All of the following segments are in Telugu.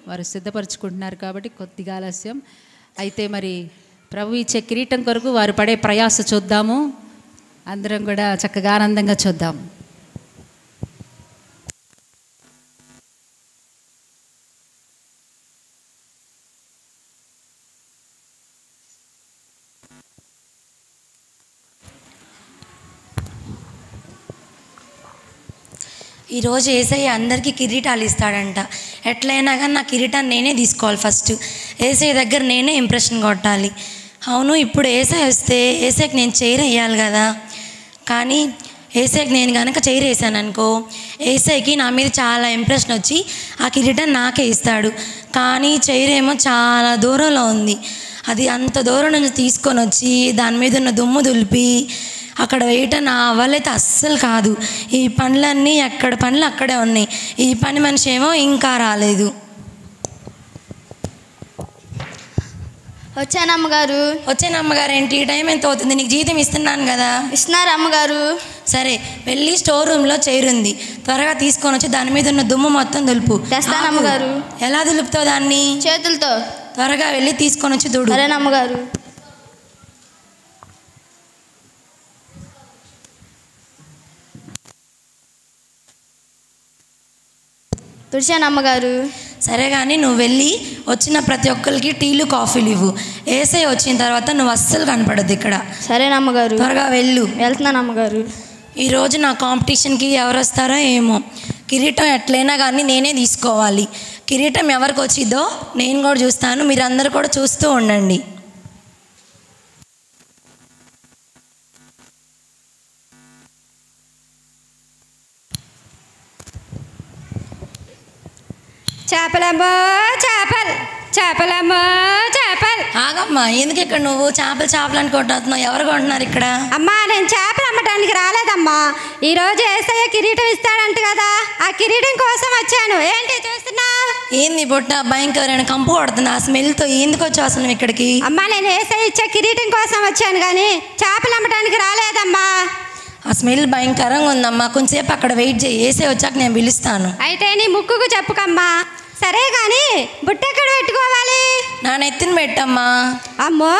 వారు సిద్ధపరచుకుంటున్నారు కాబట్టి కొద్దిగా ఆలస్యం అయితే మరి ప్రభు ఇచ్చే కిరీటం కొరకు వారు పడే ప్రయాస చూద్దాము. అందరం కూడా చక్కగా ఆనందంగా చూద్దాం. ఈరోజు యేసయ్య అందరికీ కిరీటాలు ఇస్తాడంట. ఎట్లయినా కానీ నా కిరీటాన్ని నేనే తీసుకోవాలి. ఫస్ట్ యేసయ్య దగ్గర నేనే ఇంప్రెషన్ కొట్టాలి. అవును, ఇప్పుడు యేసయ్య వస్తే యేసయ్యకి నేను చైర్ వేయాలి కదా. కానీ యేసయ్యకి నేను కనుక చైర్ వేసాను అనుకో, యేసయ్యకి నా మీద చాలా ఇంప్రెషన్ వచ్చి ఆ కిరీటాన్ని నాకే ఇస్తాడు. కానీ చైర్ ఏమో చాలా దూరంలో ఉంది. అది అంత దూరం నుంచి తీసుకొని వచ్చి దాని మీద ఉన్న దుమ్ము దులిపి అక్కడ వేయటం నా వల్లైతే అస్సలు కాదు. ఈ పనులన్నీ ఎక్కడ పనులు అక్కడే ఉన్నాయి. ఈ పని మనిషి ఏమో ఇంకా రాలేదు. వచ్చాను అమ్మగారు. వచ్చాను అమ్మగారు. ఏంటి ఈ టైం ఎంత అవుతుంది? నీకు జీతం ఇస్తున్నాను కదా. ఇస్తున్నారు అమ్మగారు. సరే వెళ్ళి స్టోర్ రూమ్లో చైర్ ఉంది, త్వరగా తీసుకొని వచ్చి దాని మీద ఉన్న దుమ్ము మొత్తం దులుపు. తెస్తాను అమ్మగారు. ఎలా దులుపుతావు దాన్ని? చేతులతో. త్వరగా వెళ్ళి తీసుకొని వచ్చి దుడు. సరేనా అమ్మగారు. తుడిచాను అమ్మగారు. సరే కానీ నువ్వు వెళ్ళి వచ్చిన ప్రతి ఒక్కరికి టీలు కాఫీలు ఇవ్వు. యేసయ్య వచ్చిన తర్వాత నువ్వు అస్సలు కనపడద్దు ఇక్కడ. సరేనా అమ్మగారు. త్వరగా వెళ్ళు. వెళ్తున్నాను అమ్మగారు. ఈరోజు నా కాంపిటీషన్కి ఎవరు వస్తారో ఏమో. కిరీటం ఎట్లయినా కానీ నేనే తీసుకోవాలి. కిరీటం ఎవరికి వచ్చిందో నేను కూడా చూస్తాను, మీరందరూ కూడా చూస్తూ ఉండండి. చేపలమ్మో చేపలు, చేపలమ్మో చేపలు. ఆగమ్మా, ఎందుకు ఇక్కడ నువ్వు చేపలు అని కొట్టుతున్నావు? ఎవరు కొంటున్నారు ఇక్కడ? అమ్మా, నేను చేపలు అమ్మటానికి రాలేదమ్మా. ఈరోజు యేసయ్య కిరీటం ఇస్తాడంట కదా, ఆ కిరీటం కోసం వచ్చాను. ఏంటి చూస్తున్నావు? ఏంది బొట్ట భయంకరమైన కంపు కొడుతుంది. ఆ స్మెల్తో ఎందుకు వచ్చావు అసలు నువ్వు ఇక్కడికి? అమ్మా, నేను యేసయ్య ఇచ్చే కిరీటం కోసం వచ్చాను కానీ చేపలు అమ్మటానికి రాలేదమ్మా. ఆ స్మెల్ భయంకరంగా ఉందమ్మా. కొంచెంసేపు అక్కడ వెయిట్ చేయి, యేసయ్య వచ్చాక నేను పిలుస్తాను. అయితే నీ ముక్కుకు చెప్పుకమ్మా. సరే కానీ బుట్ట ఎక్కడ పెట్టుకోవాలి? నా నెత్తిన పెట్టమ్మా. అమ్మో,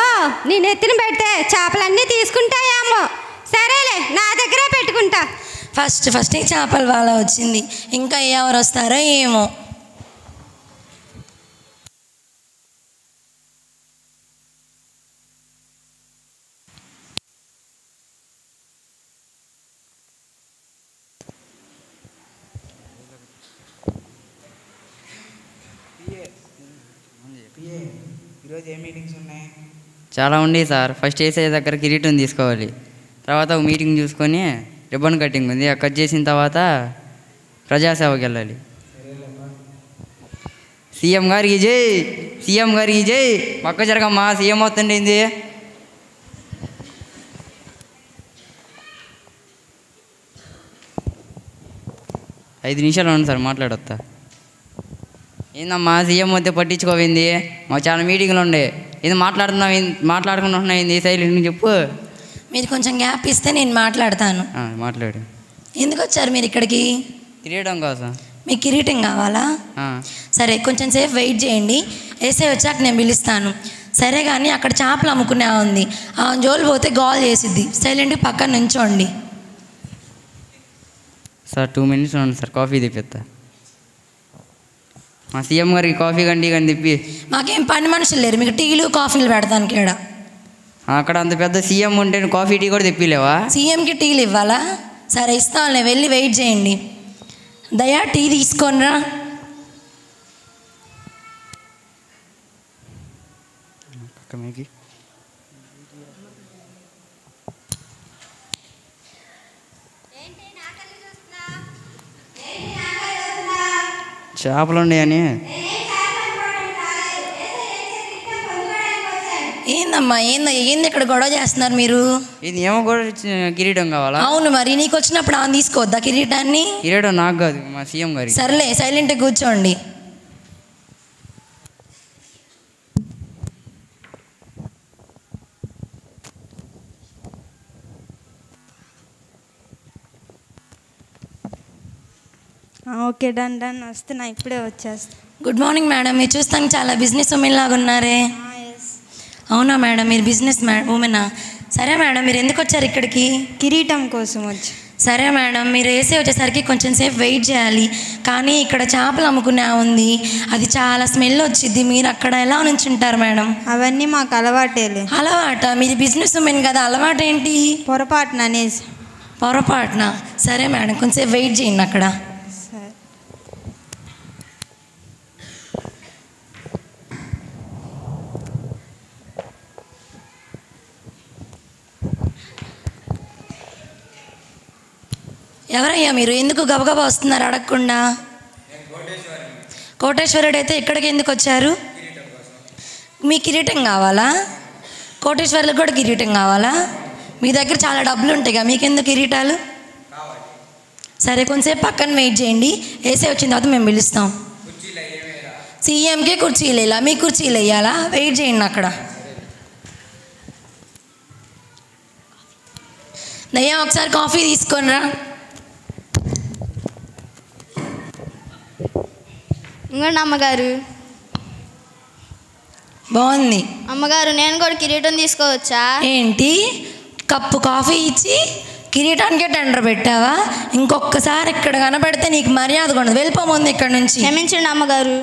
నీ నెత్తిన పెడితే చేపలన్నీ తీసుకుంటాయేమో. సరేలే, నా దగ్గరే పెట్టుకుంటా. ఫస్ట్ చేపల వాళ్ళ వచ్చింది, ఇంకా ఎవరు వస్తారో ఏమో. ఈరోజు ఏ మీటింగ్స్ ఉన్నాయి? చాలా ఉన్నాయి సార్. ఫస్ట్ యేసయ్య దగ్గర కిరీటం తీసుకోవాలి, తర్వాత ఒక మీటింగ్ చూసుకొని రిబ్బన్ కటింగ్ ఉంది, కట్ చేసిన తర్వాత ప్రజాసేవకి వెళ్ళాలి. సీఎం గారికి జై, సీఎం గారికి జై. పక్క జరగమ్మా, సీఎం అవుతుండేంది. ఐదు నిమిషాలు ఉంది సార్, మాట్లాడొస్తా. ఏందమ్మా సీఎం వస్తే పట్టించుకోవింది? మాకు చాలా మీటింగ్లు ఉండే. ఇది మాట్లాడుకుంటున్నా ఏంది? సైలెంట్ చెప్పు. మీరు కొంచెం గ్యాప్ ఇస్తే నేను మాట్లాడతాను. మాట్లాడు. ఎందుకు వచ్చారు మీరు ఇక్కడికి? తిరగడం కోసం. మీకు కిరీటం కావాలా? సరే, కొంచెం సేపు వెయిట్ చేయండి, యేసయ్య వచ్చాక నేను పిలుస్తాను. సరే కానీ అక్కడ చేపలు అమ్ముకునే ఉంది, ఆ జోలు పోతే గాల్ చేసిద్ది. సైలెంట్గా పక్కన నుంచోండి. సార్ 2 minutes ఉంది సార్, కాఫీ తెప్పిస్తా. మా సీఎం గారికి కాఫీ కానీ టీ కానీ తెప్పి. మాకేం పని మనుషులు లేరు, మీకు టీలు కాఫీలు పెడతానికి ఇక్కడ. అక్కడ అంత పెద్ద సీఎం ఉంటే కాఫీ టీ కూడా తెప్పిలేవా? సీఎంకి టీలు ఇవ్వాలా? సరే ఇస్తానులే, వెళ్ళి వెయిట్ చేయండి. దయా టీ తీసుకోనరా. చేపలు ఉన్నాయని. ఏందమ్మా, ఏంది ఇక్కడ గొడవ చేస్తున్నారు మీరు? ఇది ఏమో కూడా కిరీటం కావాలా? అవును, మరి నీకు వచ్చినప్పుడు ఆమె తీసుకోవద్దా కిరీటాన్ని? కిరీటం నాకు కాదు, మా సీఎం గారికి. సర్లే, సైలెంట్గా కూర్చోండి. ఓకే, డన్ వస్తున్నా, ఇప్పుడే వచ్చేస్తా. Good morning madam. మీరు చూస్తానికి చాలా బిజినెస్ ఉమెన్ లాగా ఉన్నారే. అవునా మేడం, మీరు బిజినెస్ ఉమెనా? సరే మేడం, మీరు ఎందుకు వచ్చారు ఇక్కడికి? కిరీటం కోసం వచ్చి. సరే మేడం, మీరు వేసే వచ్చేసరికి కొంచెం సేపు వెయిట్ చేయాలి. కానీ ఇక్కడ చేపలు అమ్ముకునే ఉంది, అది చాలా స్మెల్ వచ్చింది. మీరు అక్కడ ఎలా నుంచి ఉంటారు మేడం? అవన్నీ మాకు అలవాటేలే. అలవాట? మీరు బిజినెస్ ఉమెన్ కదా, అలవాటు ఏంటి? పొరపాటున అనేసి. పొరపాటున? సరే మేడం, కొంచెం వెయిట్ చేయండి అక్కడ. సరే. ఎవరయ్యా మీరు? ఎందుకు గబగబా వస్తున్నారు అడగకుండా? కోటేశ్వరుడు అయితే ఇక్కడికి ఎందుకు వచ్చారు? మీ కిరీటం కావాలా? కోటేశ్వరులకు కూడా కిరీటం కావాలా? మీ దగ్గర చాలా డబ్బులు ఉంటాయి కదా, మీకెందుకు కిరీటాలు? సరే, కొంచెంసేపు పక్కన వెయిట్ చేయండి. వేసే వచ్చిన తర్వాత మేము పిలుస్తాం. సీఎంకే కుర్చీలు వేయాలా? మీ కుర్చీలు వేయాలా? వెయిట్ చేయండి అక్కడ. నయ్యా, ఒకసారి కాఫీ తీసుకొనిరా. ఇంకోండి అమ్మగారు. బాగుంది. అమ్మగారు, నేను కూడా కిరీటం తీసుకోవచ్చా? ఏంటి, కప్పు కాఫీ ఇచ్చి కిరీటానికే టెండర్ పెట్టావా? ఇంకొకసారి ఇక్కడ కనబడితే నీకు మర్యాద ఉండదు. వెళ్ళిపోముంది ఇక్కడ నుంచి. క్షమించండి అమ్మగారు.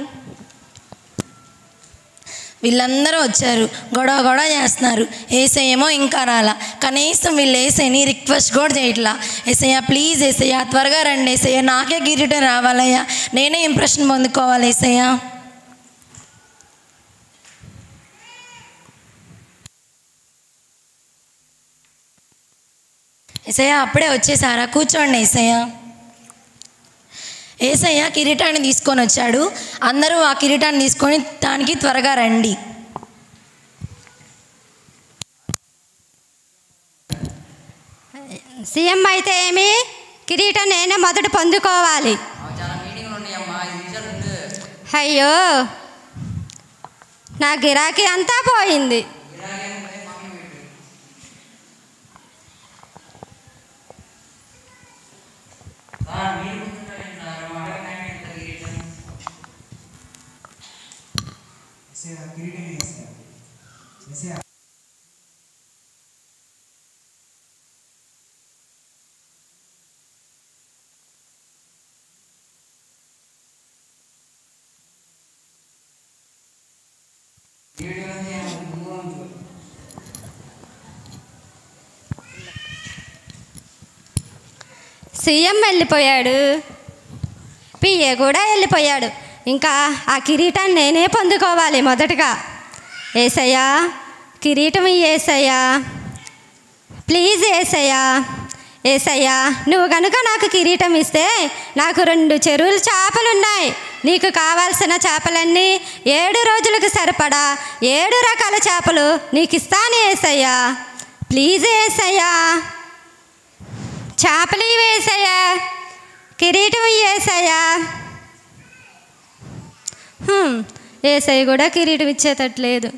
వీళ్ళందరూ వచ్చారు, గొడవ గొడవ చేస్తున్నారు. ఏసయ్యేమో ఇంకా రాలా. కనీసం వీళ్ళు ఏసయ్యని రిక్వెస్ట్ కూడా చేయట్లా. ఏసయ్య ప్లీజ్, ఏసయ్య త్వరగా రండి ఏసయ్య, నాకే కిరీటం రావాలయ్యా, నేనే ఇంప్రెషన్ పొందుకోవాలి ఏసయ్య. ఏసయ్య అప్పుడే వచ్చేసారా? కూర్చోండి ఏసయ్య. ఏసయ్య కిరీటాన్ని తీసుకొని వచ్చాడు. అందరూ ఆ కిరీటాన్ని తీసుకొని దానికి త్వరగా రండి. సీఎం అయితే ఏమి, కిరీటం నేనే మొదట పొందుకోవాలి. అయ్యో, నా గిరాకీ అంతా పోయింది. సీఎం వెళ్ళిపోయాడు, పిఏ కూడా వెళ్ళిపోయాడు. ఇంకా ఆ కిరీటాన్ని నేనే పొందుకోవాలి మొదటగా. ఏసయ్యా, కిరీటం ఏసయ్యా, ప్లీజ్ ఏసయ్యా. ఏసయ్యా, నువ్వు కనుక నాకు కిరీటం ఇస్తే నాకు 2 చెరువులు చేపలు ఉన్నాయి. నీకు కావాల్సిన చేపలన్నీ 7 రోజులకు సరిపడా 7 రకాల చేపలు నీకు ఇస్తాను ఏసయ్యా. ప్లీజ్ ఏసయ్యా, చేపలు వేసయ్యా, కిరీటం వేసయ్యా. ఏసయ్య కూడా కిరీటం ఇచ్చేటట్లేదు.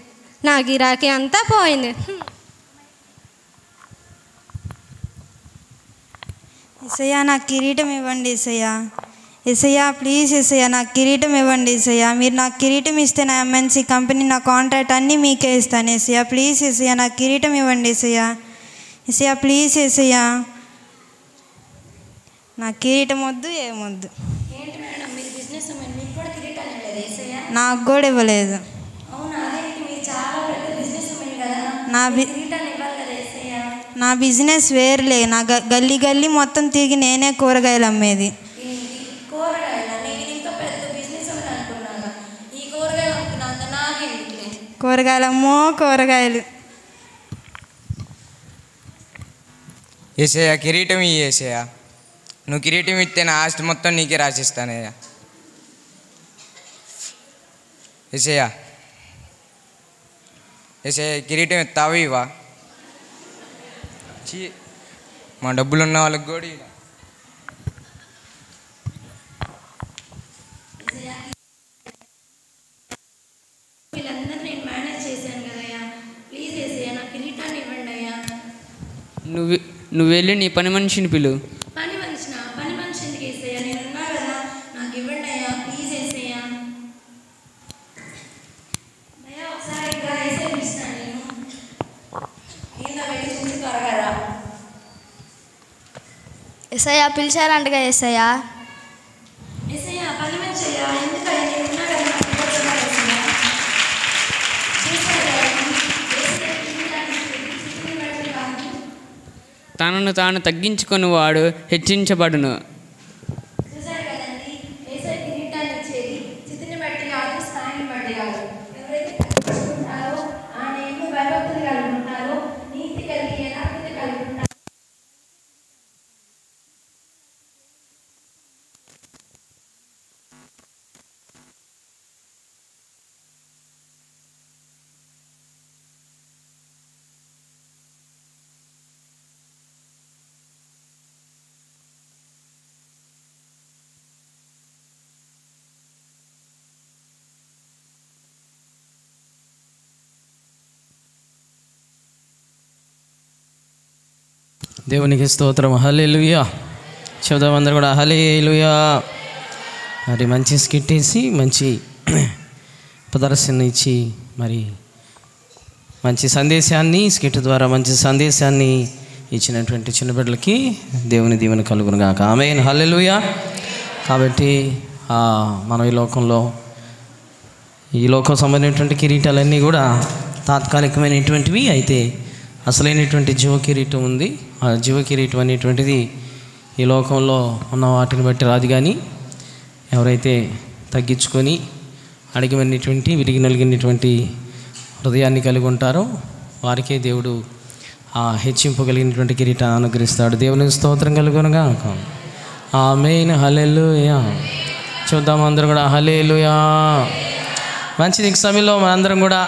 నా గిరాకీ అంతా పోయింది. ఏసయ్యా, నాకు కిరీటం ఇవ్వండి ఏసయ్యా. ఏసయ్యా ప్లీజ్ ఏసయ్యా, నాకు కిరీటం ఇవ్వండి ఏసయ్యా. మీరు నాకు కిరీటం ఇస్తే నా ఎంఎన్సీ కంపెనీ నా కాంట్రాక్ట్ అన్నీ మీకే ఇస్తాను ఏసయ్యా. ప్లీజ్ ఏసయ్యా, నాకు కిరీటం ఇవ్వండి ఏసయ్యా. ఏసయ్యా ప్లీజ్ ఏసయ్యా, నాకు కిరీటం వద్దు, ఏమొద్దు. నాకు కూడా ఇవ్వలేదు. నా బిజినెస్ వేరులే. నా గల్లీ గల్లీ మొత్తం తిరిగి నేనే కూరగాయలు అమ్మేది. కూరగాయలమ్మో కూరగాయలు. ఏసయ్యా, కిరీటం ఇయ్యేసయ్యా. నువ్వు కిరీటం ఇస్తే నా ఆస్తి మొత్తం నీకే రాసిస్తానయ్యా. ఏసయ్యా, ఏసయ్యా కిరీటం ఇస్తావా ఇవా? మా డబ్బులు ఉన్న వాళ్ళకి కూడా నువ్వు వెళ్ళి నీ పని మనిషిని పిలు. పని మనిషి ఎందుకు వేసయ్యా? నేను ఉన్నా కదా, నాకు ఇవ్వండి అయ్యా, ప్లీజ్ వేసయ్యా. ఏసయ్యా పిలిచారంటగా ఏసయ్యా. తనను తాను తగ్గించుకొని వాడు హెచ్చించబడును. దేవునికి స్తోత్రం. హల్లెలూయా చెబుదాం అందరూ కూడా హల్లెలూయా. మరి మంచి స్కిట్ వేసి మంచి ప్రదర్శన ఇచ్చి మరి మంచి సందేశాన్ని స్కిట్ ద్వారా మంచి సందేశాన్ని ఇచ్చినటువంటి చిన్న బిడ్డలకి దేవుని దీవెన కలుగును గాక. ఆమేన్. హల్లెలూయా. కాబట్టి మనం ఈ లోకం సంబంధించినటువంటి కిరీటాలన్నీ కూడా తాత్కాలికమైనటువంటివి. అయితే అసలైనటువంటి జీవ కిరీటం ఉంది. ఆ జీవ కిరీటం అనేటువంటిది ఈ లోకంలో ఉన్న వాటిని బట్టి రాదు, కానీ ఎవరైతే తగ్గించుకొని అడిగినటువంటి విరిగి నలిగినటువంటి హృదయాన్ని కలిగి ఉంటారో వారికే దేవుడు ఆ హెచ్చింపు కలిగినటువంటి కిరీటాన్ని అనుగ్రహిస్తాడు. దేవునికి స్తోత్రం కలుగునుగా. ఆమేన్. హల్లెలూయా. చూద్దాం అందరూ కూడా హల్లెలూయా. మంచిది. సమయంలో మనందరం కూడా